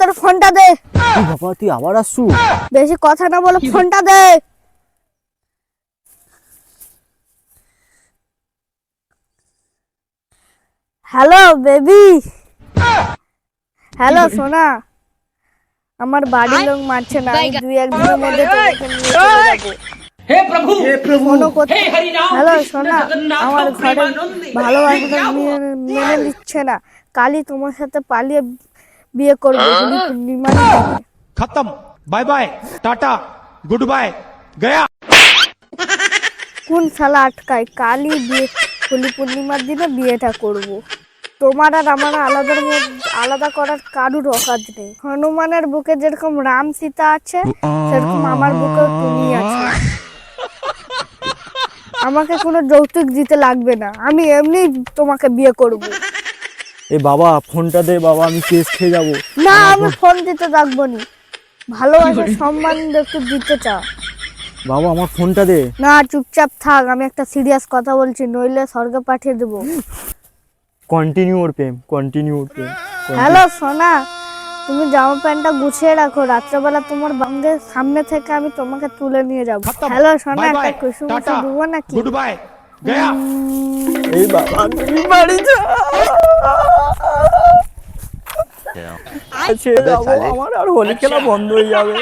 তোর ফোনটা দে। বাবা তুই আবার আসছু? বেশি কথা না বলে ফোনটা দে। Hello baby. হ্যালো সোনা, আমার বাড়ির লোক মানছে না, আমি 2-1 দিনের মধ্যে তোমাকে নিয়ে চলে যাবো। हे प्रभु हे हरि राम হ্যালো कृष्ण সোনা, जगन्नाथ আমার ঘরে प्रेमानंद ভালোবাসাটা মেনে নিচ্ছে না। কালই তোমার সাথে পালিয়ে বিয়ে করবো হোলি পূর্ণিমার দিনে। खत्म, bye bye, tata, good bye, गया। কোন শালা আটকায়? কালই বিয়ে, হোলি পূর্ণিমার দিনে বিয়েটা করব। তোমার আর আমার আলাদা করার কারুর অকাজ নেই। হনুমানের বুকে যেরকম রাম সীতা আছে, সেরকম আমার বুকেও তুমি আছে। আমাকে কোনো যৌতুক দিতে লাগবে না, আমি এমনি তোমাকে বিয়ে করব। এ বাবা ফোনটা দে বাবা, আমি কেস খেয়ে যাবো। না, আমি ফোন দিতে থাকবো নি। ভালোবাসা সম্মান একটু দিতে চাও। বাবা আমার ফোনটা দে। না, চুপচাপ থাক, আমি একটা সিরিয়াস কথা বলছি, নইলে স্বর্গে পাঠিয়ে দেবো। কন্টিনিউ ওর প্রেম, কন্টিনিউ ওর প্রেম। হ্যালো সোনা, তুমি জামা প্যান্টটা গুছিয়ে রাখো, রাত্রেবেলা তোমার বান্ধের সামনে থেকে আমি তোমাকে তুলে নিয়ে যাবো। खत्म, হ্যালো সোনা, बाय একটা बाय, কুসুম टाटा, দেবো নাকি? गुड बाय, गया। এই বাবা তুমি বাড়ি যা। ছেড়ে দাও, আমার আর হোলি খেলা বন্ধ হয়ে যাবে।